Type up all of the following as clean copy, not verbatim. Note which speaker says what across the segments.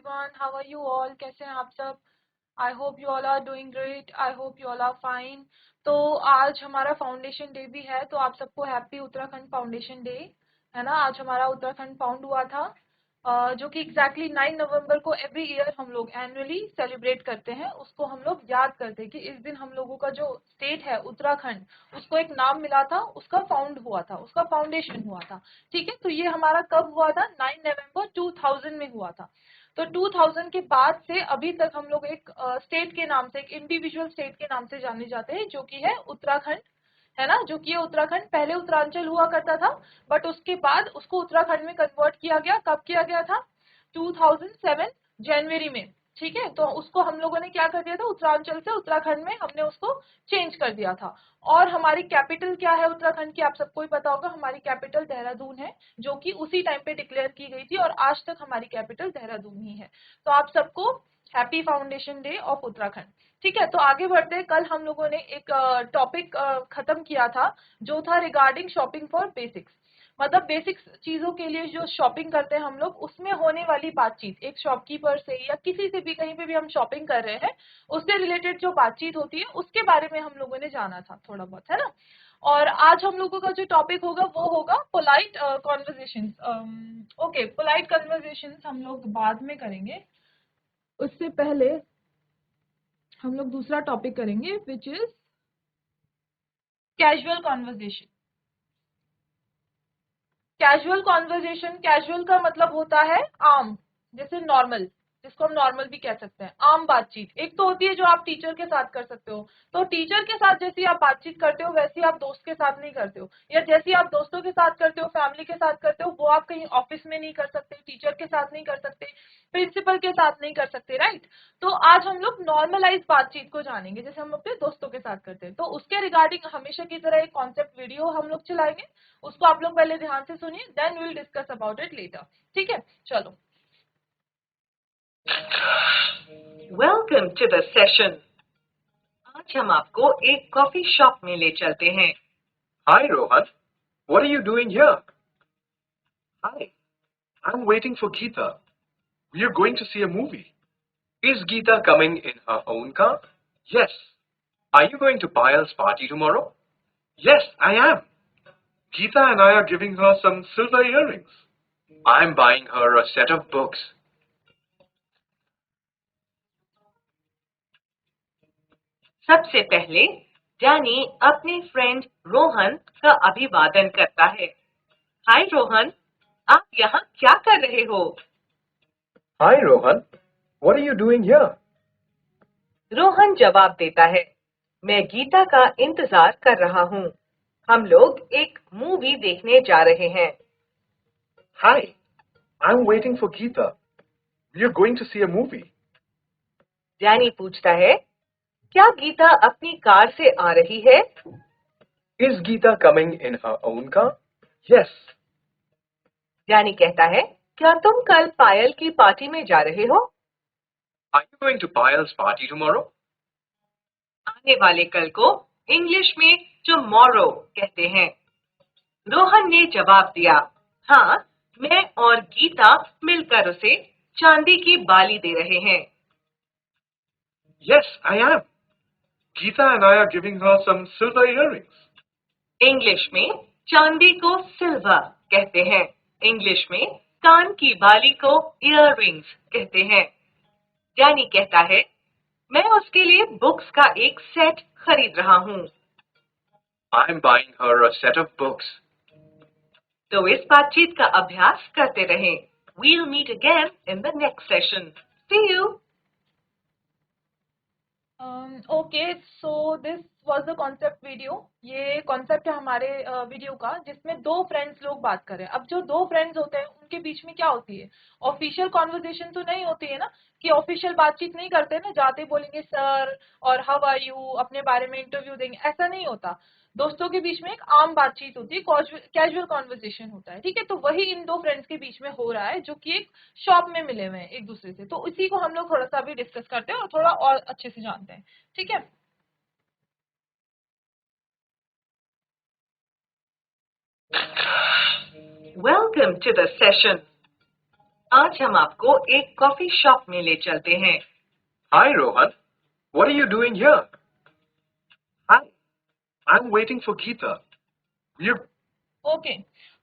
Speaker 1: everyone. How are you all? कैसे हैं आप सब? I hope you all are doing great. I hope you all are fine. तो आज हमारा फाउंडेशन डे भी है, तो आप सबको हैप्पी उत्तराखंड फाउंडेशन डे, है ना। आज हमारा उत्तराखंड फाउंड हुआ था, जो कि एग्जैक्टली 9 नवंबर को एवरी ईयर हम लोग एनुअली सेलिब्रेट करते हैं। उसको हम लोग याद करते हैं कि इस दिन हम लोगों का जो स्टेट है उत्तराखंड, उसको एक नाम मिला था, उसका फाउंड हुआ था, उसका फाउंडेशन हुआ था। ठीक है, तो ये हमारा कब हुआ था? 9 नवंबर 2000 में हुआ था। तो 2000 के बाद से अभी तक हम लोग एक स्टेट के नाम से, एक इंडिविजुअल स्टेट के नाम से जाने जाते हैं, जो कि है उत्तराखंड, है ना। जो कि उत्तराखंड पहले उत्तरांचल हुआ करता था, बट उसके बाद उसको उत्तराखंड में कन्वर्ट किया गया। कब किया गया था? 2007 जनवरी में। ठीक है, तो उसको हम लोगों ने क्या कर दिया था, उत्तरांचल से उत्तराखंड में हमने उसको चेंज कर दिया था। और हमारी कैपिटल क्या है उत्तराखंड की? आप सबको ही पता होगा, हमारी कैपिटल देहरादून है, जो कि उसी टाइम पे डिक्लेयर की गई थी, और आज तक हमारी कैपिटल देहरादून ही है। तो आप सबको happy foundation day of Uttarakhand. ठीक है, तो आगे बढ़ते हैं। कल हम लोगों ने एक टॉपिक खत्म किया था, जो था रिगार्डिंग शॉपिंग फॉर बेसिक्स। मतलब बेसिक्स चीजों के लिए जो शॉपिंग करते हैं हम लोग, उसमें होने वाली बातचीत, एक शॉपकीपर से या किसी से भी, कहीं पे भी हम शॉपिंग कर रहे हैं, उससे रिलेटेड जो बातचीत होती है, उसके बारे में हम लोगों ने जाना था थोड़ा बहुत, है ना। और आज हम लोगों का जो टॉपिक होगा वो होगा polite conversations. Okay, polite conversations हम लोग बाद में करेंगे, उससे पहले हम लोग दूसरा टॉपिक करेंगे, which is casual conversation. Casual conversation, casual का मतलब होता है आम, जैसे नॉर्मल, जिसको हम नॉर्मल भी कह सकते हैं, आम बातचीत। एक तो होती है जो आप टीचर के साथ कर सकते हो, तो टीचर के साथ जैसी आप बातचीत करते हो वैसी आप दोस्त के साथ नहीं करते हो, या जैसी आप दोस्तों के साथ करते हो, फैमिली के साथ करते हो, वो आप कहीं ऑफिस में नहीं कर सकते, टीचर के साथ नहीं कर सकते, प्रिंसिपल के साथ नहीं कर सकते, राइट। तो आज हम लोग नॉर्मलाइज बातचीत को जानेंगे, जैसे हम अपने दोस्तों के साथ करते हैं। तो उसके रिगार्डिंग हमेशा की तरह एक कॉन्सेप्ट वीडियो हम लोग चलाएंगे, उसको आप लोग पहले ध्यान से सुनिए, then will discuss about it later. ठीक है, चलो।
Speaker 2: Welcome to the session. आज हम आपको एक कॉफी शॉप में ले चलते हैं।
Speaker 3: Hi, Rohan. What are you doing here?
Speaker 4: Hi, I'm waiting for Geeta.
Speaker 3: We are going to see a movie.
Speaker 4: Is Geeta coming in her own car?
Speaker 3: Yes.
Speaker 4: Are you going to Payal's party tomorrow?
Speaker 3: Yes, I am. Geeta and I are giving her some silver earrings.
Speaker 4: I'm buying her a set of books.
Speaker 2: सबसे पहले जानी अपने friend Rohan का अभिवादन करता है। हाय रोहन, आप यहाँ क्या कर रहे हो?
Speaker 4: Hi, Rohan. What are you doing here?
Speaker 2: Rohan जवाब देता है, मैं गीता का इंतजार कर रहा हूँ। हम लोग एक मूवी देखने जा रहे हैं।
Speaker 4: Hi, I'm waiting for Geeta.
Speaker 3: We are going to see a movie.
Speaker 2: Danny पूछता है, क्या गीता अपनी कार से आ रही है?
Speaker 4: Is Geeta coming in her own car?
Speaker 3: Yes.
Speaker 2: Danny कहता है, क्या तुम कल पायल की पार्टी में जा रहे हो?
Speaker 4: Are you going to Payal's party tomorrow?
Speaker 2: आने वाले कल को इंग्लिश में टुमारो कहते हैं। रोहन ने जवाब दिया, हाँ, मैं और गीता मिलकर उसे चांदी की बाली दे रहे हैं।
Speaker 3: Yes, I am. Geeta and I are giving her some silver earrings.
Speaker 2: English में चांदी को सिल्वर कहते हैं, इंग्लिश में कान की बाली को इयररिंग्स कहते हैं। डैनी कहता है, मैं उसके लिए बुक्स का एक सेट खरीद रहा हूँ।
Speaker 4: I'm buying her a set of books.
Speaker 2: तो इस बातचीत का अभ्यास करते रहें। We'll meet again in the next session. See you.
Speaker 1: Okay, so this was the concept video. ये कॉन्सेप्ट है हमारे वीडियो का, जिसमें दो फ्रेंड्स लोग बात कर रहे हैं। अब जो दो फ्रेंड्स होते हैं उनके बीच में क्या होती है? ऑफिशियल कॉन्वर्जेशन तो नहीं होती है ना, कि ऑफिशियल बातचीत नहीं करते ना, जाते बोलेंगे सर और हाउ आर यू, अपने बारे में इंटरव्यू देंगे, ऐसा नहीं होता। दोस्तों के बीच में एक आम बातचीत होती है, कैजुअल कॉन्वर्जेशन होता है। ठीक है, तो वही इन दो फ्रेंड्स के बीच में हो रहा है, जो कि एक शॉप में मिले हुए हैं एक दूसरे से। तो इसी को हम लोग थोड़ा सा भी डिस्कस करते हैं और थोड़ा और अच्छे से जानते हैं। ठीक है,
Speaker 2: Welcome to the session. आज हम आपको एक कॉफी शॉप में ले चलते हैं।
Speaker 4: Hi, Rohan. What are you doing here?
Speaker 3: Hi, I'm waiting for Geeta. We're
Speaker 1: okay,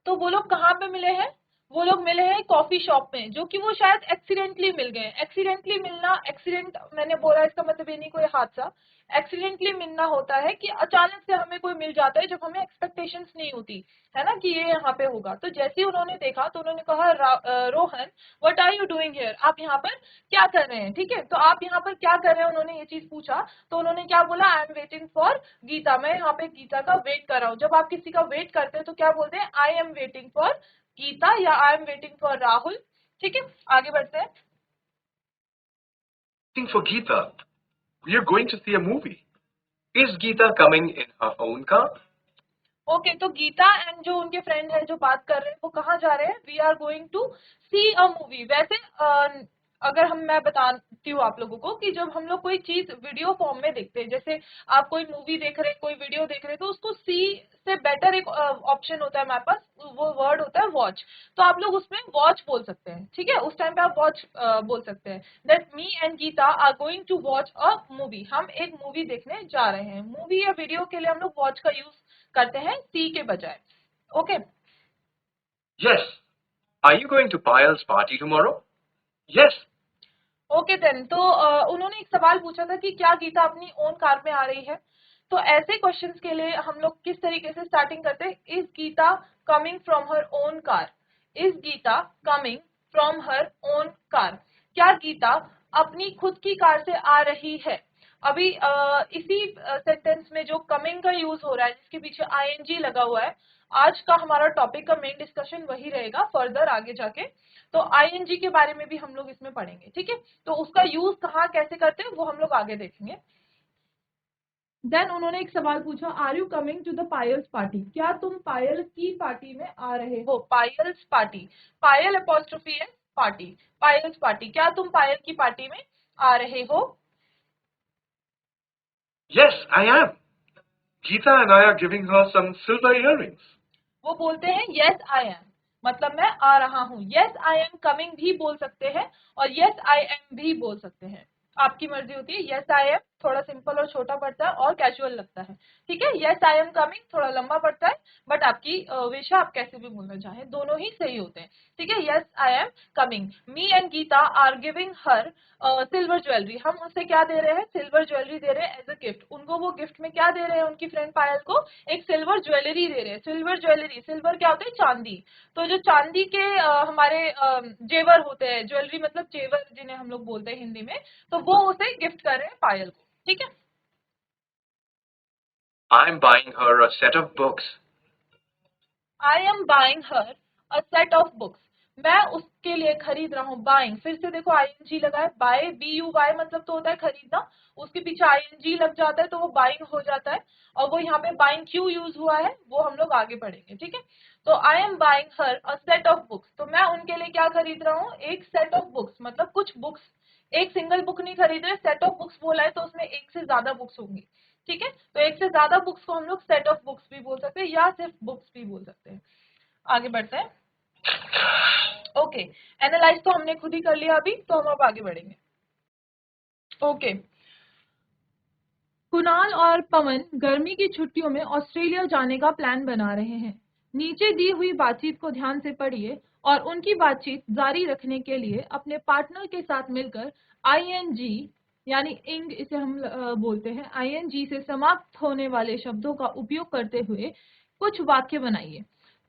Speaker 1: तो वो लोग कहाँ पे मिले हैं? वो लोग मिले हैं कॉफी शॉप में, जो कि वो शायद एक्सीडेंटली मिल गए। एक्सीडेंटली मिलना, एक्सीडेंट मैंने बोला इसका मतलब ये नहीं कोई हादसा। एक्सीडेंटली मिलना होता है कि अचानक से हमें कोई मिल जाता है जब हमें एक्सपेक्टेशंस नहीं होती है ना कि ये यहाँ पे होगा। तो जैसे ही उन्होंने देखा तो उन्होंने कहा, Rohan what are you doing here? आप यहाँ पर क्या कर रहे हैं? ठीक है, तो आप यहाँ पर क्या कर रहे हैं, उन्होंने ये चीज पूछा। तो उन्होंने क्या बोला, I am waiting for Geeta. मैं यहाँ पे गीता का वेट कर रहा हूँ। जब आप किसी का वेट करते हैं तो क्या बोलते हैं? I am waiting for Geeta या I am waiting for Rahul. ठीक है, आगे बढ़ते हैं।
Speaker 3: waiting for Geeta. We're going to see a movie.
Speaker 4: Is Geeta coming in her own car?
Speaker 1: Okay, तो गीता एंड जो उनके फ्रेंड है जो बात कर रहे हैं वो कहाँ जा रहे हैं? We are going to see a movie. वैसे अगर मैं बताती हूँ आप लोगों को कि जब हम लोग कोई चीज वीडियो फॉर्म में देखते हैं, जैसे आप कोई मूवी देख रहे हैं, कोई वीडियो देख रहे हैं, तो उसको सी से बेटर एक ऑप्शन होता है हमारे पास, वो वर्ड होता है वॉच। तो आप लोग उसमें वॉच बोल सकते हैं। ठीक है, उस टाइम पे आप वॉच बोल सकते हैं। That me and Geeta are going to watch a movie. हम एक मूवी देखने जा रहे हैं। मूवी या वीडियो के लिए हम लोग वॉच का यूज करते हैं सी के बजाय। Okay,
Speaker 4: Yes. Are you going to Payal's party tomorrow?
Speaker 3: Yes,
Speaker 1: okay then. तो उन्होंने एक सवाल पूछा था कि क्या गीता अपनी ओन कार में आ रही है। तो ऐसे क्वेश्चंस के लिए हम लोग किस तरीके से स्टार्टिंग करते हैं? Is Geeta coming from her own car? Is Geeta coming from her own car? क्या गीता अपनी खुद की कार से आ रही है? अभी इसी सेंटेंस में जो कमिंग का यूज हो रहा है, जिसके पीछे आईएनजी लगा हुआ है, आज का हमारा टॉपिक का मेन डिस्कशन वही रहेगा फर्दर आगे जाके। तो आईएनजी के बारे में भी हम लोग इसमें पढ़ेंगे। ठीक है, तो उसका यूज कहाँ कैसे करते हैं वो हम लोग आगे देखेंगे। देन उन्होंने एक सवाल पूछा, are you coming to the Payal's party? क्या तुम पायल की पार्टी में आ रहे हो? पायल्स पार्टी, पायल अपोस्ट्रोफी है पार्टी, पायल्स पार्टी। क्या तुम पायल की पार्टी में आ रहे हो?
Speaker 3: yes, I am. Geeta and I are giving her some silver earrings.
Speaker 1: वो बोलते हैं यस आई एम, मतलब मैं आ रहा हूँ। यस आई एम कमिंग भी बोल सकते हैं और यस आई एम भी बोल सकते हैं, आपकी मर्जी होती है। यस आई एम थोड़ा सिंपल और छोटा पड़ता है और कैजुअल लगता है। ठीक है, यस आई एम कमिंग थोड़ा लंबा पड़ता है, बट आपकी विश आप कैसे भी बोलना चाहें, दोनों ही सही होते हैं। ठीक है, yes I am coming. Me and Geeta are giving her silver jewellery. हम उसे क्या दे रहे हैं? सिल्वर ज्वेलरी दे रहे हैं एज अ गिफ्ट। उनको वो गिफ्ट में क्या दे रहे हैं? उनकी फ्रेंड पायल को एक सिल्वर ज्वेलरी दे रहे हैं। सिल्वर ज्वेलरी, सिल्वर क्या होता है? चांदी। तो जो चांदी के हमारे जेवर होते हैं, ज्वेलरी मतलब जेवर जिन्हें हम लोग बोलते हैं हिंदी में, तो वो उसे गिफ्ट कर रहे हैं पायल को। ठीक है,
Speaker 4: I'm buying her a set of books.
Speaker 1: I am buying her a set of books. मैं उसके लिए खरीद रहा हूँ। बाइंग, फिर से देखो आईएनजी लगा है। बाय, बी यू बाय मतलब तो होता है खरीदना, उसके पीछे आईएनजी लग जाता है तो वो बाइंग हो जाता है। और वो यहाँ पे बाइंग क्यों यूज हुआ है वो हम लोग आगे पढ़ेंगे। ठीक है, तो I am buying her a set of books. तो मैं उनके लिए क्या खरीद रहा हूँ? एक सेट ऑफ बुक्स, मतलब कुछ बुक्स। एक सिंगल बुक नहीं खरीद रहे, सेट ऑफ बुक्स बोला है तो उसमें एक से ज्यादा बुक्स होंगी। ठीक है, तो एक से ज्यादा बुक्स को हम लोग सेट ऑफ बुक्स भी बोल सकते हैं या सिर्फ बुक्स भी बोल सकते हैं। आगे बढ़ते हैं। ओके, एनालाइज तो हमने खुद ही कर लिया अभी, तो हम अब आगे बढ़ेंगे। ओके, कुणाल और पवन गर्मी की छुट्टियों में ऑस्ट्रेलिया जाने का प्लान बना रहे हैं। नीचे दी हुई बातचीत को ध्यान से पढ़िए और उनकी बातचीत जारी रखने के लिए अपने पार्टनर के साथ मिलकर आईएनजी यानी इंग इसे हम बोलते हैं, आईएनजी से समाप्त होने वाले शब्दों का उपयोग करते हुए कुछ वाक्य बनाइए।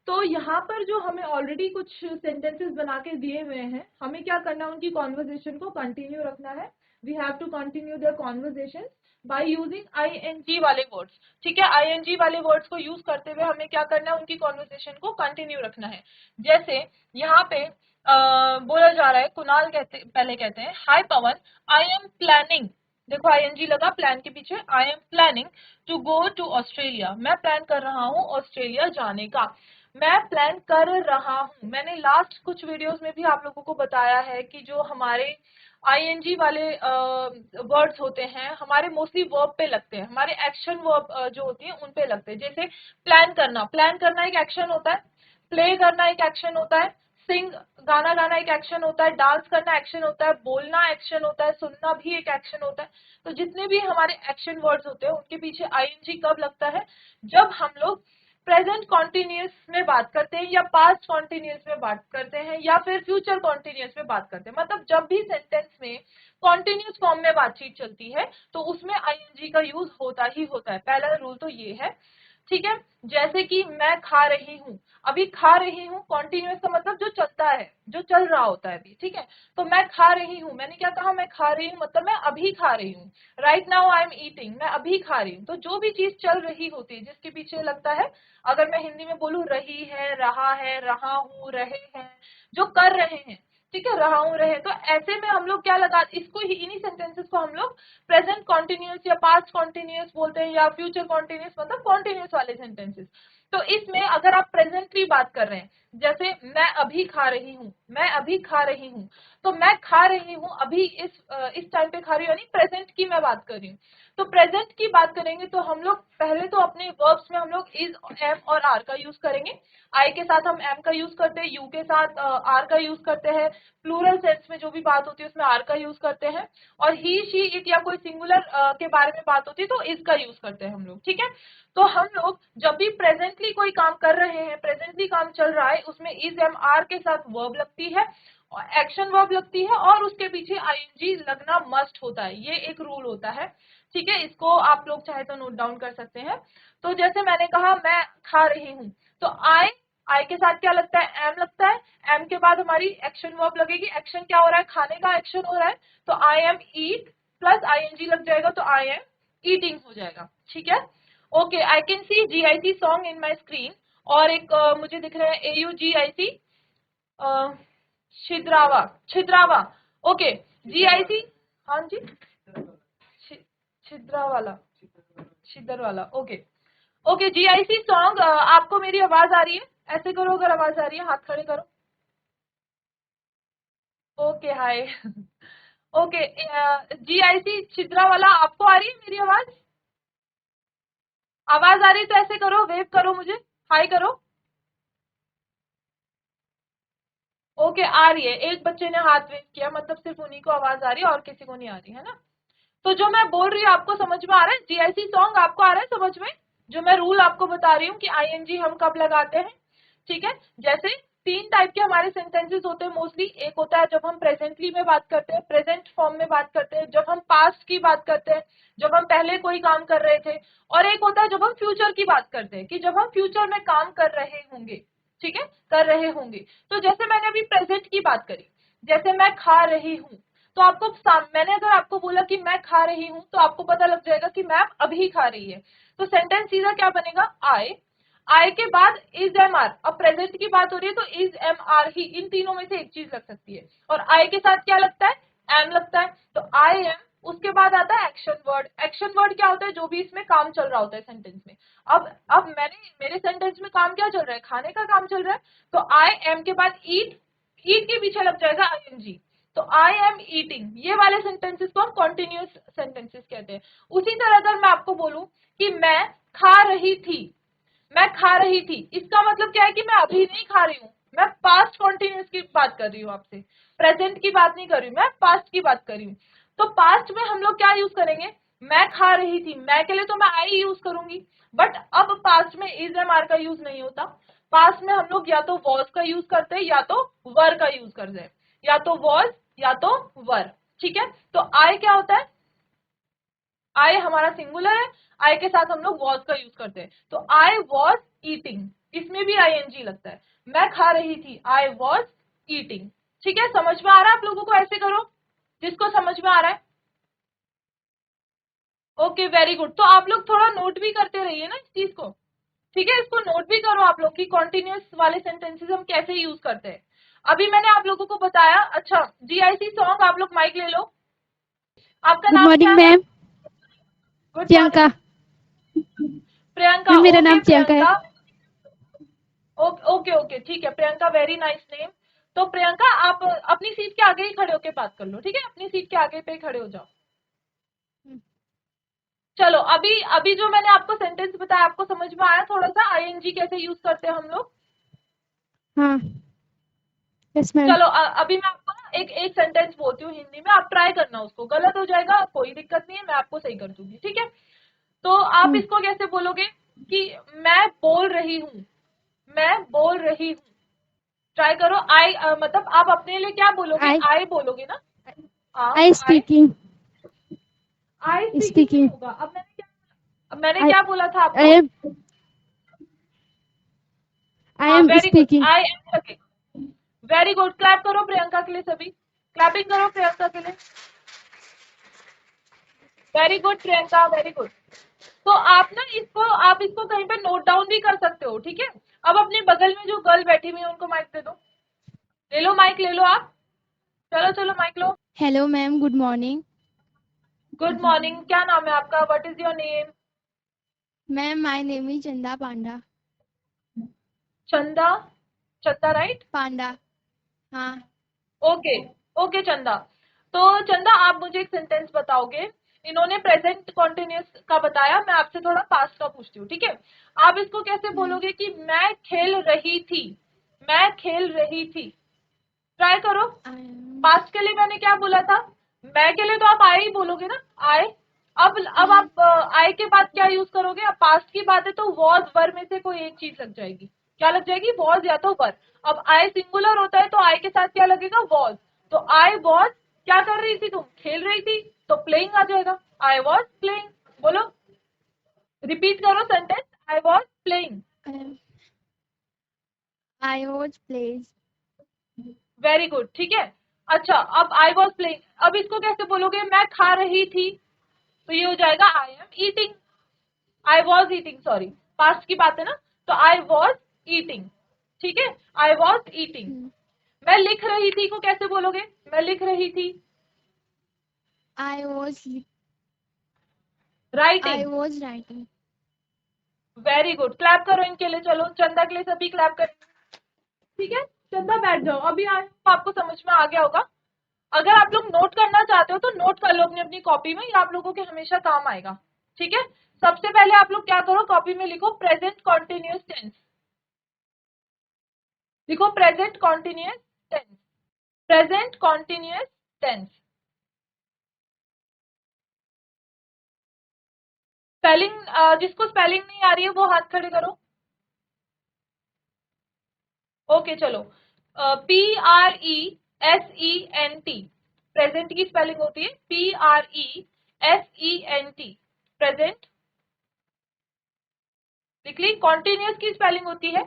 Speaker 1: तो यहाँ पर जो हमें ऑलरेडी कुछ सेंटेंसेस बना के दिए हुए हैं, हमें क्या करना है? उनकी कॉन्वर्जेशन को कंटिन्यू रखना है। We have to continue their conversation by using ING वाले वर्ड्स। ठीक है, आईएनजी वाले वर्ड्स को यूज करते हुए हमें क्या करना है? उनकी कॉन्वर्सेशन को कंटिन्यू रखना है। जैसे यहाँ पे बोला जा रहा है, कुणाल पहले कहते हैं, hi Pawan, I am planning. देखो आईएनजी लगा प्लान के पीछे, I am planning to go to Australia. मैं प्लान कर रहा हूँ ऑस्ट्रेलिया जाने का। मैं प्लान कर रहा हूँ। मैंने लास्ट कुछ वीडियोस में भी आप लोगों को बताया है कि जो हमारे आईएनजी वाले वर्ड्स होते हैं हमारे मोस्टली वर्ब पे लगते हैं, हमारे एक्शन वर्ब जो होती है उन पे लगते हैं। जैसे प्लान करना, प्लान करना एक एक्शन होता है। प्ले करना एक एक्शन होता है। सिंग, गाना गाना एक एक्शन होता है, डांस करना एक्शन होता है, बोलना एक्शन होता है, सुनना भी एक एक्शन होता है। तो जितने भी हमारे एक्शन वर्ड्स होते हैं उनके पीछे आईएनजी कब लगता है? जब हम लोग प्रेजेंट कॉन्टिन्यूस में बात करते हैं या पास्ट कॉन्टिन्यूस में बात करते हैं या फिर फ्यूचर कॉन्टिन्यूस में बात करते हैं। मतलब जब भी सेंटेंस में कॉन्टिन्यूस फॉर्म में बातचीत चलती है तो उसमें आईएनजी का यूज होता ही होता है। पहला रूल तो ये है, ठीक है। जैसे कि मैं खा रही हूँ, अभी खा रही हूँ कॉन्टिन्यूस का मतलब जो चलता है, जो चल रहा होता है अभी, ठीक है। तो मैं खा रही हूँ, मैंने क्या कहा? मैं खा रही हूँ, मतलब मैं अभी खा रही हूँ। Right now I am eating, मैं अभी खा रही हूँ। तो जो भी चीज चल रही होती है जिसके पीछे लगता है, अगर मैं हिंदी में बोलूँ रही है, रहा हूँ, रहे हैं, जो कर रहे हैं, ठीक है, रहा हूँ, रहे, तो ऐसे में हम लोग क्या लगा, इसको ही, इन्हीं सेंटेंसेस को हम लोग प्रेजेंट कॉन्टिन्यूस या पास्ट कॉन्टिन्यूस बोलते हैं या फ्यूचर कॉन्टिन्यूस, मतलब कॉन्टिन्यूस वाले सेंटेंसेस। तो इसमें अगर आप प्रेजेंटली बात कर रहे हैं, जैसे मैं अभी खा रही हूँ, मैं अभी खा रही हूँ, तो मैं खा रही हूँ अभी इस टाइम पे खा रही हूँ, यानी प्रेजेंट की मैं बात कर रही हूँ। तो प्रेजेंट की बात करेंगे तो हम लोग पहले तो अपने वर्ब्स में हम लोग इज, एम और आर का यूज करेंगे। आई के साथ हम एम का यूज करते हैं, यू के साथ आर का यूज करते हैं, प्लूरल सेंस में जो भी बात होती है उसमें आर का यूज करते हैं, और ही, शी, इट या कोई सिंगुलर के बारे में बात होती है तो इज का यूज करते हैं हम लोग, ठीक है। तो हम लोग जब भी प्रेजेंटली कोई काम कर रहे हैं, प्रेजेंटली काम चल रहा है, उसमें इज, एम, आर के साथ वर्ब लगती है, एक्शन वर्ब लगती है, और उसके पीछे आईएनजी लगना मस्ट होता है। ये एक रूल होता है, ठीक है। इसको आप लोग चाहे तो नोट डाउन कर सकते हैं। तो जैसे मैंने कहा मैं खा रही हूँ, तो आई के साथ क्या लगता है? एम लगता है। एम के बाद हमारी एक्शन वर्ब लगेगी। एक्शन क्या हो रहा है? खाने का एक्शन हो रहा है, तो I am eat plus ING लग जाएगा, तो आई एम ईटिंग हो जाएगा, ठीक है। Okay, I can see GIC song in my screen, और एक मुझे दिख रहा है AUGIC, छिद्रावा, छिद्रावा, ओके, GIC, हाँ जी, छिद्रा वाला, छिद्र वाला, ओके। ओके, GIC सॉन्ग, आपको मेरी आवाज आ रही है? ऐसे करो अगर आवाज आ रही है, हाथ खड़े करो। ओके, हाय। ओके, GIC छिद्रा वाला, आपको आ रही है मेरी आवाज? आवाज आ रही है तो ऐसे करो, वेव करो, मुझे हाय करो। ओके, आ रही है। एक बच्चे ने हाथ वेव किया, मतलब सिर्फ उन्हीं को आवाज आ रही है और किसी को नहीं आ रही है ना। तो जो मैं बोल रही हूँ आपको समझ में आ रहा है? GIC सॉन्ग आपको आ रहा है समझ में? जो मैं रूल आपको बता रही हूँ कि आईएनजी हम कब लगाते हैं, ठीक है। जैसे 3 टाइप के हमारे सेंटेंसेस होते हैं मोस्टली। एक होता है जब हम प्रेजेंटली में बात करते हैं, प्रेजेंट फॉर्म में बात करते हैं, जब हम पास्ट की बात करते हैं, जब हम पहले कोई काम कर रहे थे, और एक होता है जब हम फ्यूचर की बात करते हैं, कि जब हम फ्यूचर में काम कर रहे होंगे, ठीक है, कर रहे होंगे। तो जैसे मैंने अभी प्रेजेंट की बात करी, जैसे मैं खा रही हूँ, तो आपको मैंने अगर आपको बोला कि मैं खा रही हूँ, तो आपको पता लग जाएगा कि मैम अभी खा रही है। तो सेंटेंस सीधा क्या बनेगा? आई के बाद इज, एम, आर। अब प्रेजेंट की बात हो रही है तो इज, एम, आर ही, इन तीनों में से एक चीज लग सकती है। और आई के साथ क्या लगता है? एम लगता है, तो आई एम। उसके बाद आता है एक्शन वर्ड। एक्शन वर्ड क्या होता है? जो भी इसमें काम चल रहा होता है सेंटेंस में। अब मेरे सेंटेंस में काम क्या चल रहा है? खाने का काम चल रहा है, तो आई एम के बाद ईट, ईट के पीछे लग जाएगा आईएनजी, तो आई एम ईटिंग। ये वाले सेंटेंसेस को हम कॉन्टिन्यूस सेंटेंसेस कहते हैं। उसी तरह अगर मैं आपको बोलूं कि मैं खा रही थी, मैं खा रही थी, इसका मतलब क्या है? कि मैं अभी नहीं खा रही हूँ, मैं पास्ट कॉन्टिन्यूस की बात कर रही हूँ आपसे, प्रेजेंट की बात नहीं कर रही हूँ, मैं पास्ट की बात कर रही हूँ। तो पास्ट में हम लोग क्या यूज करेंगे? मैं खा रही थी, मैं के लिए तो मैं आई यूज करूंगी, बट अब पास्ट में इज, एम, आर का यूज नहीं होता। पास्ट में हम लोग या तो वॉज का यूज करते हैं या तो वर का यूज करते हैं, या तो वॉज या तो वर, ठीक है। तो आई क्या होता है? आई हमारा सिंगुलर है, आई के साथ हम लोग वॉज का यूज करते हैं, तो आई वॉज ईटिंग, इसमें भी आईएनजी लगता है। मैं खा रही थी, आई वॉज ईटिंग, ठीक है। समझ में आ रहा है आप लोगों को? ऐसे करो जिसको समझ में आ रहा है। Okay, very good. तो आप लोग थोड़ा नोट भी करते रहिए ना इस चीज को, ठीक है। इसको नोट भी करो आप लोग कि कॉन्टिन्यूस वाले सेंटेंसेस हम कैसे यूज करते हैं। अभी मैंने आप लोगों को बताया। अच्छा, GIC सॉन्ग, आप लोग माइक ले लो। आपका
Speaker 5: गुड
Speaker 1: नाम क्या
Speaker 5: मॉर्निंग
Speaker 1: है?
Speaker 5: Ma'am.
Speaker 1: Good
Speaker 5: Priyanka.
Speaker 1: Morning. Priyanka,
Speaker 5: ma'am मेरा
Speaker 1: ओके
Speaker 5: नाम प्रियंका है।
Speaker 1: प्रियंका, ओके ओके, ठीक है प्रियंका, वेरी नाइस नेम। तो प्रियंका, आप अपनी सीट के आगे ही खड़े होके बात कर लो, ठीक है। अपनी सीट के आगे पे खड़े हो जाओ। चलो, अभी अभी जो मैंने आपको सेंटेंस बताया, आपको समझ में आया थोड़ा सा आईएनजी कैसे यूज करते हैं हम लोग?
Speaker 5: हाँ। Yes ma'am.
Speaker 1: चलो अभी मैं आपको ना एक एक सेंटेंस बोलती हूँ हिंदी में, आप ट्राई करना, उसको गलत हो जाएगा कोई दिक्कत नहीं है, मैं आपको सही कर दूंगी, ठीक है। तो आप इसको कैसे बोलोगे कि मैं बोल रही हूँ, मैं बोल रही हूँ। ट्राई करो। आई मतलब आप अपने लिए क्या बोलोगे, आई बोलोगे ना।
Speaker 5: I speaking.
Speaker 1: आई स्पीकिंग नहीं
Speaker 5: स्पीकिंग।
Speaker 1: होगा। अब मैंने क्या बोला था आपको।
Speaker 5: आई
Speaker 1: हाँ
Speaker 5: am
Speaker 1: very good,
Speaker 5: speaking.
Speaker 1: I am लगे। वेरी गुड, क्लैप करो प्रियंका के लिए, सभी क्लैपिंग करो प्रियंका के लिए। Very good Priyanka, very good. तो आप ना इसको कहीं पे नोट डाउन भी कर सकते हो, ठीक है। अब अपने बगल में जो गर्ल बैठी हुई है उनको माइक दे दो, ले लो माइक, ले लो आप, चलो चलो माइक लो।
Speaker 5: Hello ma'am, good morning.
Speaker 1: Good morning, क्या नाम है आपका, what is your name.
Speaker 5: Ma'am my name is Chanda Panda.
Speaker 1: चंदा, चंदा राइट।
Speaker 5: पांडा। हाँ।
Speaker 1: ओके, ओके चंदा। तो चंदा आप मुझे एक सेंटेंस बताओगे। इन्होंने प्रेजेंट कॉन्टिन्यूअस का बताया, मैं आपसे थोड़ा पास्ट का पूछती हूँ, ठीक है। आप इसको कैसे बोलोगे कि मैं खेल रही थी, मैं खेल रही थी। ट्राई करो। पास्ट के लिए मैंने क्या बोला था, मैं के लिए तो आप आए ही बोलोगे ना, आए। अब आप आए के बाद क्या यूज करोगे, अब पास्ट की बात है तो वॉज वर में से कोई एक चीज लग जाएगी। क्या लग जाएगी, वॉज या तो वर। अब आई सिंगुलर होता है तो आई के साथ क्या लगेगा, वॉज। तो आई वॉज क्या कर रही थी तुम, खेल रही थी, तो प्लेइंग आ जाएगा, आई वॉज प्लेइंग। बोलो, रिपीट करो sentence, I was playing.
Speaker 5: I was playing.
Speaker 1: Very good, ठीक है। अच्छा अब आई वॉज प्लेइंग, अब इसको कैसे बोलोगे, मैं खा रही थी, तो ये हो जाएगा आई am eating, I was eating, sorry past की बात है ना, तो आई वॉज ईटिंग, ठीक है, आई वॉज ईटिंग। मैं लिख रही थी को कैसे बोलोगे, मैं लिख रही थी,
Speaker 5: I was
Speaker 1: writing.
Speaker 5: Writing.
Speaker 1: Very good, clap करो इनके लिए, चलो चंदा के लिए सभी क्लैप करें, ठीक है। चंदा बैठ जाओ, अभी आपको समझ में आ गया होगा। अगर आप लोग नोट करना चाहते हो तो नोट कर लो अपनी अपनी कॉपी में, ये आप लोगों के हमेशा काम आएगा, ठीक है। सबसे पहले आप लोग क्या करो, कॉपी में लिखो प्रेजेंट कॉन्टिन्यूअस टेंस, लिखो present continuous tense, present continuous tense. Spelling, जिसको स्पेलिंग नहीं आ रही है वो हाथ खड़े करो। ओके चलो, PRESENT, प्रेजेंट की स्पेलिंग होती है PRESENT, प्रेजेंट। लिख ली। कॉन्टिन्यूअस की स्पेलिंग होती है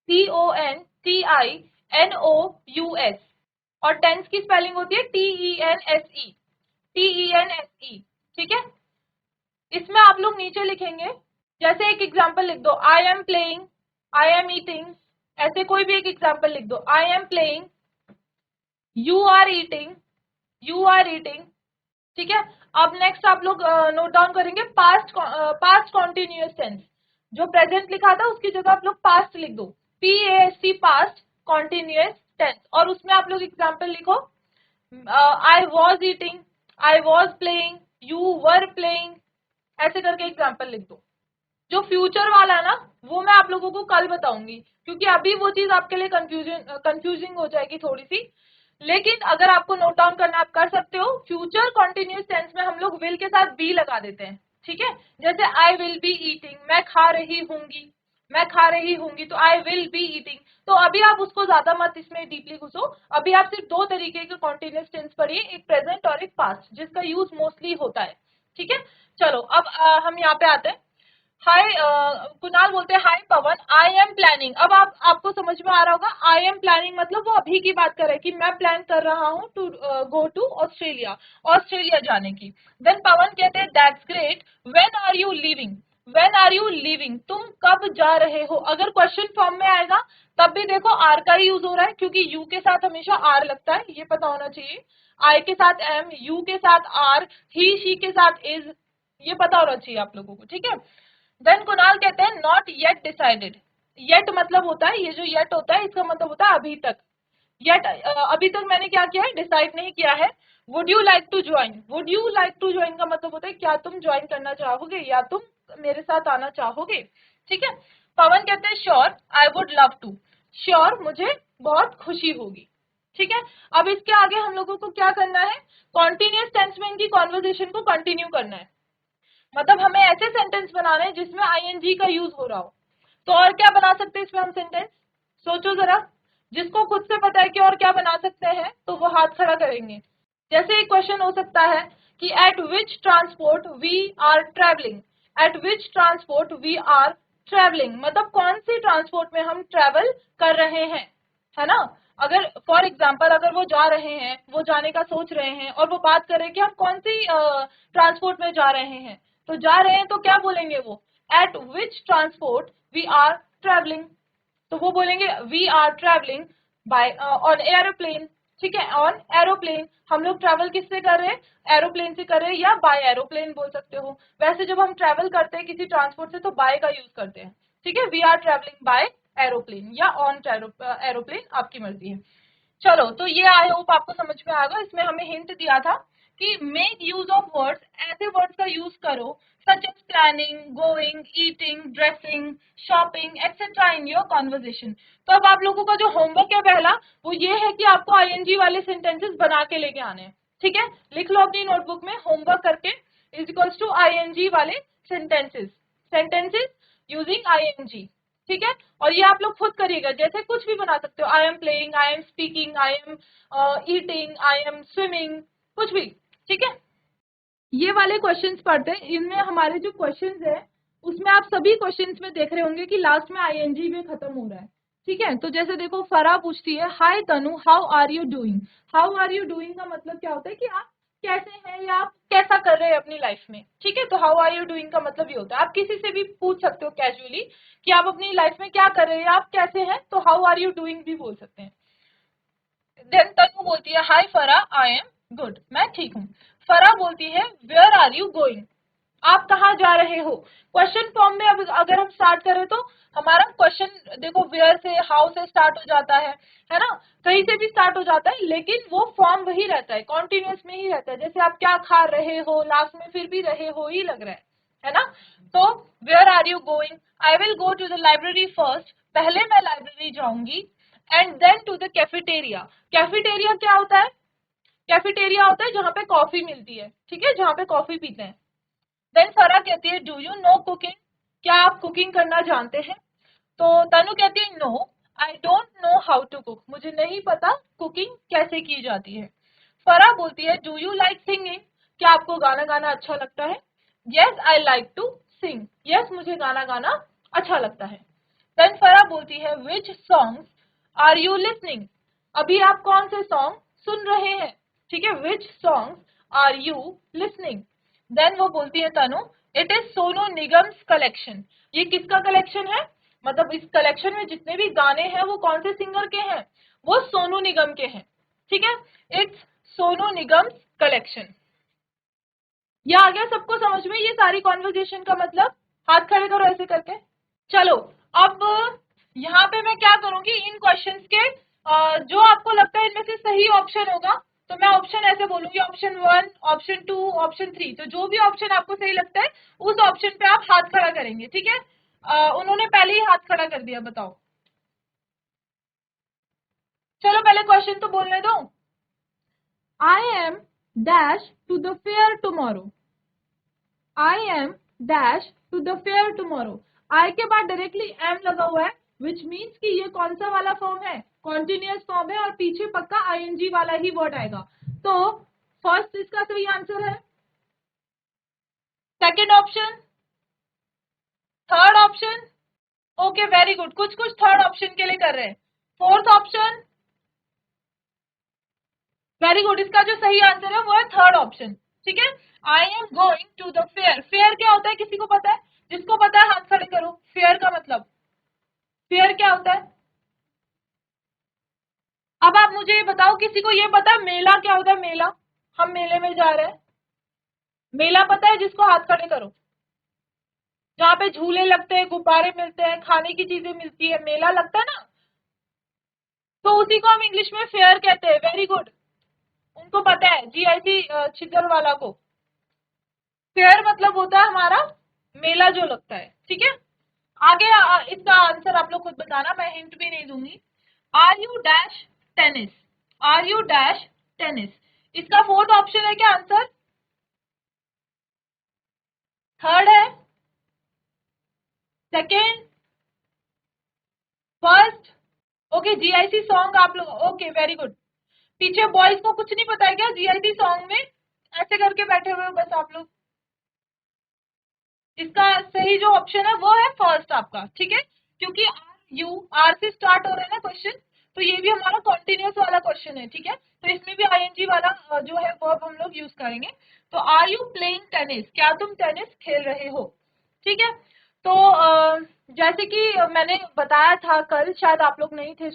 Speaker 1: CONTINUOUS, और टेंस की स्पेलिंग होती है TENSE, ठीक है। इसमें आप लोग नीचे लिखेंगे, जैसे एक एग्जांपल लिख दो, I am playing, I am eating, ऐसे कोई भी एक एग्जांपल लिख दो, I am playing, you are eating, you are eating, ठीक है। अब नेक्स्ट आप लोग नोट डाउन करेंगे पास्ट कॉन्टिन्यूअस टेंस, जो प्रेजेंट लिखा था उसकी जगह आप लोग पास्ट लिख दो, PAST, पास्ट कॉन्टिन्यूअस टेंस, और उसमें आप लोग एग्जांपल लिखो, I was eating, I was playing, you were playing, ऐसे करके एग्जांपल लिख दो। जो फ्यूचर वाला है ना वो मैं आप लोगों को कल बताऊंगी, क्योंकि अभी वो चीज आपके लिए कंफ्यूजिंग हो जाएगी थोड़ी सी। लेकिन अगर आपको नोट डाउन करना आप कर सकते हो। फ्यूचर कॉन्टिन्यूअस टेंस में हम लोग विल के साथ बी लगा देते हैं, ठीक है। जैसे आई विल बी ईटिंग, मैं खा रही हूंगी, मैं खा रही हूंगी, तो आई विल बी ईटिंग। तो अभी आप उसको ज्यादा मत इसमें डीपली घुसो, अभी आप सिर्फ दो तरीके के कॉन्टिन्यूअस टेंस पढ़िए, एक प्रेजेंट और एक पास्ट, जिसका यूज मोस्टली होता है, ठीक है। चलो अब हम यहाँ पे आते हैं। हाय कुणाल बोलते हैं, hi Pawan, I am planning. अब आपको समझ में आ रहा होगा, आई एम प्लानिंग मतलब वो अभी की बात कर रहे हैं कि मैं प्लान कर रहा हूँ to go to Australia, Australia जाने की। देन पवन कहते हैं, that's great, when are you leaving, when are you leaving, तुम कब जा रहे हो। अगर क्वेश्चन फॉर्म में आएगा तब भी देखो आर का ही यूज हो रहा है, क्योंकि यू के साथ हमेशा आर लगता है, ये पता होना चाहिए। आई के साथ एम, यू के साथ आर, ही शी के साथ इज, ये पता होना चाहिए आप लोगों को, ठीक है। देन कुणाल कहते हैं, नॉट येट डिसाइडेड। येट मतलब होता है, ये जो येट होता है इसका मतलब होता है अभी तक। येट अभी तक मैंने क्या किया है, डिसाइड नहीं किया है। Would you like to join, would you like to join का मतलब होता है क्या तुम ज्वाइन करना चाहोगे, या तुम मेरे साथ आना चाहोगे, ठीक है। पवन कहते हैं, sure, I would love to. Sure, मुझे बहुत खुशी होगी। ठीक है, अब इसके आगे हम लोगों को क्या करना है, कॉन्टिन्यूअस टेंस में इनकी कॉन्वर्जेशन को कंटिन्यू करना है। मतलब हमें ऐसे सेंटेंस बनाने हैं जिसमें आईएनजी का यूज हो रहा हो। तो और क्या बना सकते हैं इसमें हम सेंटेंस, सोचो जरा, जिसको खुद से पता है कि और क्या बना सकते हैं तो वो हाथ खड़ा करेंगे। जैसे एक क्वेश्चन हो सकता है कि at which transport we are travelling, at which transport we are travelling, मतलब कौन सी ट्रांसपोर्ट में हम ट्रेवल कर रहे हैं, है ना। अगर फॉर एग्जाम्पल अगर वो जा रहे हैं, वो जाने का सोच रहे हैं और वो बात कर रहे हैं कि हम कौन सी ट्रांसपोर्ट में जा रहे हैं, तो जा रहे हैं तो क्या बोलेंगे वो, at which transport we are travelling, तो वो बोलेंगे we are travelling by on aeroplane. ठीक है, ऑन एरोप्लेन, हम लोग ट्रैवल किससे कर रहे हैं, एरोप्लेन से कर रहे हैं, या बाय एरोप्लेन बोल सकते हो। वैसे जब हम ट्रैवल करते हैं किसी ट्रांसपोर्ट से तो बाय का यूज करते हैं। ठीक है, we are travelling by aeroplane या ऑन एरोप्लेन, आपकी मर्जी है। चलो, तो ये आई होप आपको समझ में आएगा। इसमें हमें हिंट दिया था कि मेक यूज ऑफ वर्ड्स, ऐसे वर्ड्स का यूज करो such as planning, going, eating, dressing, shopping etcetera in your conversation. तो अब आप लोगों का जो होमवर्क है पहला, वो ये है कि आपको आईएनजी वाले सेंटेंसेस बना के लेके आने हैं। ठीक है, लिख लो अपनी नोटबुक में होमवर्क करके इज इक्वल्स टू आईएनजी वाले सेंटेंसेस, सेंटेंसेस यूजिंग आईएनजी। ठीक है, और ये आप लोग खुद करिएगा, जैसे कुछ भी बना सकते हो, आई am playing, I am speaking, I am eating, I am swimming, कुछ भी। ठीक है, ये वाले क्वेश्चंस पढ़ते हैं, इनमें हमारे जो क्वेश्चंस है उसमें आप सभी क्वेश्चंस में देख रहे होंगे कि लास्ट में आईएनजी में खत्म हो रहा है। ठीक है, तो जैसे देखो फरा पूछती है hi Tanu how are you doing, how are you doing का मतलब क्या होता है कि आप कैसे हैं या आप कैसा कर रहे हैं अपनी लाइफ में। ठीक है, तो हाउ आर यू डूइंग का मतलब ये होता है, आप किसी से भी पूछ सकते हो कैजुअली कि आप अपनी लाइफ में क्या कर रहे हैं, आप कैसे हैं, तो हाउ आर यू डूइंग भी बोल सकते हैं। देन तनु बोलती है हाय फरा आई एम गुड, मैं ठीक हूँ। फरा बोलती है वेयर आर यू गोइंग, आप कहाँ जा रहे हो। क्वेश्चन फॉर्म में अब अगर हम स्टार्ट करें तो हमारा क्वेश्चन देखो वेयर से, हाउ से स्टार्ट हो जाता है ना, कहीं से भी स्टार्ट हो जाता है, लेकिन वो फॉर्म वही रहता है, कॉन्टिन्यूअस में ही रहता है। जैसे आप क्या खा रहे हो, लास्ट में फिर भी रहे हो ही लग रहा है ना। तो where are you going, I will go to the library first, पहले मैं लाइब्रेरी जाऊंगी, and then to the cafeteria. Cafeteria क्या होता है, कैफेटेरिया होता है जहाँ पे कॉफी मिलती है। ठीक है, जहाँ पे कॉफी पीते हैं। देन फरा कहती है डू यू नो कुकिंग, क्या आप कुकिंग करना जानते हैं। तो तनु कहती है no I don't know how to cook, मुझे नहीं पता कुकिंग कैसे की जाती है। फरा बोलती है डू यू लाइक सिंगिंग, क्या आपको गाना गाना अच्छा लगता है। Yes I like to sing, yes मुझे गाना गाना अच्छा लगता है। देन फरा बोलती है which songs are you listening, अभी आप कौन से सॉन्ग सुन रहे हैं। ठीक है, which songs are you listening. Then वो बोलती है Tanu it is Sonu Nigam's collection, ये किसका कलेक्शन है, मतलब इस कलेक्शन में जितने भी गाने हैं वो कौन से सिंगर के हैं, वो सोनू निगम के हैं। ठीक है, इट्स सोनू निगम्स कलेक्शन। ये आ गया सबको समझ में, ये सारी कॉन्वर्जेशन का मतलब, हाथ खड़े करो ऐसे करके। चलो, अब यहाँ पे मैं क्या करूंगी, इन क्वेश्चंस के जो आपको लगता है इनमें से सही ऑप्शन होगा, तो मैं ऑप्शन ऐसे बोलूंगी, ऑप्शन 1, ऑप्शन 2, ऑप्शन 3, तो जो भी ऑप्शन आपको सही लगता है उस ऑप्शन पे आप हाथ खड़ा करेंगे। ठीक है, उन्होंने पहले ही हाथ खड़ा कर दिया, बताओ। चलो पहले क्वेश्चन तो बोलने दो। I am dash to the fair tomorrow, I am dash to the fair tomorrow, I के बाद डायरेक्टली एम लगा हुआ है, विच मीन्स कि ये कौन सा वाला फॉर्म है, कॉन्टिन्यूअस फॉर्म है, और पीछे पक्का आईएनजी वाला ही वर्ड आएगा। तो फर्स्ट इसका सही आंसर है, second option, third option, okay very good, कुछ कुछ थर्ड ऑप्शन के लिए कर रहे हैं। फोर्थ ऑप्शन, वेरी गुड, इसका जो सही आंसर है वो है थर्ड ऑप्शन। ठीक है, I am going to the fair, fair क्या होता है किसी को पता है, जिसको पता है हाथ खड़े करो। फेयर का मतलब, फेयर क्या होता है, अब आप मुझे ये बताओ, किसी को ये पता है मेला क्या होता है, मेला, हम मेले में जा रहे हैं, मेला पता है जिसको, हाथ खड़े करो। जहाँ पे झूले लगते हैं, गुब्बारे मिलते हैं, खाने की चीजें मिलती है, मेला लगता है ना, तो उसी को हम इंग्लिश में फेयर कहते हैं। वेरी गुड, उनको पता है, जीआईसी छिगर वाला को। फेयर मतलब होता है हमारा मेला जो लगता है। ठीक है, आगे इसका आंसर आप लोग खुद बताना, मैं हिंट भी नहीं दूंगी। Are you dash tennis, are you dash tennis, इसका फोर्थ ऑप्शन है क्या आंसर? थर्ड है, second, first? Okay, GIC song आप लोग, ओके वेरी गुड। पीछे बॉयज को कुछ नहीं पता है क्या जीआईसी सॉन्ग में? ऐसे करके बैठे हुए हो बस आप लोग। इसका सही जो ऑप्शन है वो है फर्स्ट आपका, ठीक है, क्योंकि आर से स्टार्ट हो रहा है ना क्वेश्चन, तो ये भी हमारा कॉन्टिन्यूस वाला क्वेश्चन है, ठीक है, तो इसमें भी आईएनजी वाला जो है वर्ब हम लोग यूज करेंगे। तो आर यू प्लेइंग टेनिस, क्या तुम टेनिस खेल रहे हो, ठीक है। तो जैसे कि मैंने बताया था कल, शायद आप लोग नहीं थे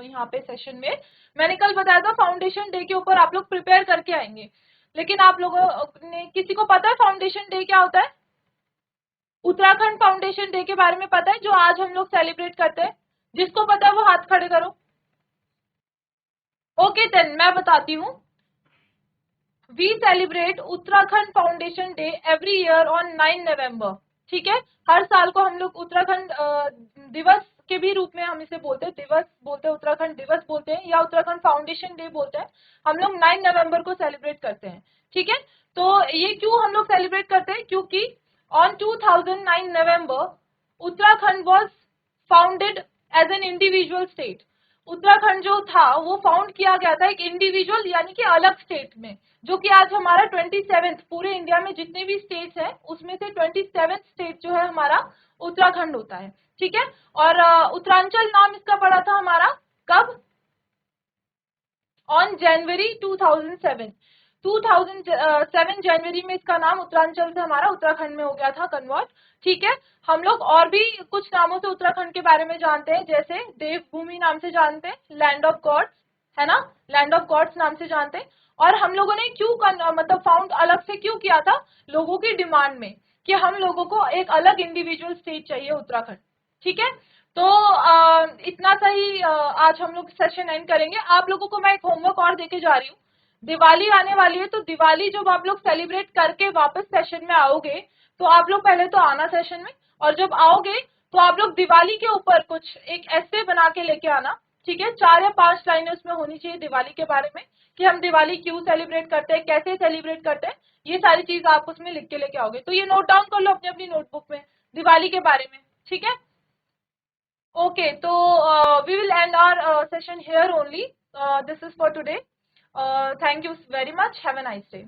Speaker 1: यहाँ पे सेशन में, मैंने कल बताया था फाउंडेशन डे के ऊपर आप लोग प्रिपेयर करके आएंगे, लेकिन आप लोगों ने, किसी को पता है फाउंडेशन डे क्या होता है? उत्तराखंड फाउंडेशन डे के बारे में पता है, जो आज हम लोग सेलिब्रेट करते हैं? जिसको पता है वो हाथ खड़े करो। ओके देन मैं बताती हूँ। We celebrate Uttarakhand foundation day every year on 9 November, ठीक है। हर साल को हम लोग उत्तराखंड दिवस के भी रूप में हम इसे बोलते हैं, दिवस बोलते हैं, उत्तराखंड दिवस बोलते हैं, या उत्तराखंड फाउंडेशन डे बोलते हैं। हम लोग 9 नवंबर को सेलिब्रेट करते हैं, ठीक है। तो ये क्यों हम लोग सेलिब्रेट करते हैं? क्योंकि on 2009 November Uttarakhand was founded as an individual state. Uttarakhand जो था वो फाउंड किया गया था एक इंडिविजुअल यानी कि अलग स्टेट में, जो कि आज हमारा 27th, पूरे इंडिया में जितने भी स्टेट्स हैं उसमें से 27th स्टेट जो है हमारा उत्तराखंड होता है, ठीक है। और उत्तरांचल नाम इसका पड़ा था हमारा कब? ऑन जनवरी 2007, 2007 जनवरी में इसका नाम उत्तरांचल से हमारा उत्तराखंड में हो गया था कन्वर्ट, ठीक है। हम लोग और भी कुछ नामों से उत्तराखंड के बारे में जानते हैं, जैसे देवभूमि नाम से जानते हैं, लैंड ऑफ गॉड्स, है ना, लैंड ऑफ गॉड्स नाम से जानते हैं। और हम लोगों ने क्यों मतलब फाउंड अलग से क्यों किया था? लोगों की डिमांड में, कि हम लोगों को एक अलग इंडिविजुअल स्टेट चाहिए उत्तराखंड, ठीक है। तो इतना सा ही आज हम लोग सेशन एंड करेंगे। आप लोगों को मैं एक होमवर्क और देके जा रही हूँ, दिवाली आने वाली है, तो दिवाली जब आप लोग सेलिब्रेट करके वापस सेशन में आओगे, तो आप लोग पहले तो आना सेशन में, और जब आओगे तो आप लोग दिवाली के ऊपर कुछ एक ऐसे बना के लेके आना, ठीक है। 4 या 5 लाइनें उसमें होनी चाहिए दिवाली के बारे में, कि हम दिवाली क्यों सेलिब्रेट करते हैं, कैसे सेलिब्रेट करते हैं, ये सारी चीज आप उसमें लिख के लेके आओगे। तो ये नोट डाउन कर लो अपनी अपनी नोटबुक में दिवाली के बारे में, ठीक है। Okay, so we will end our session here only. This is for today. Thank you very much. Have a nice day.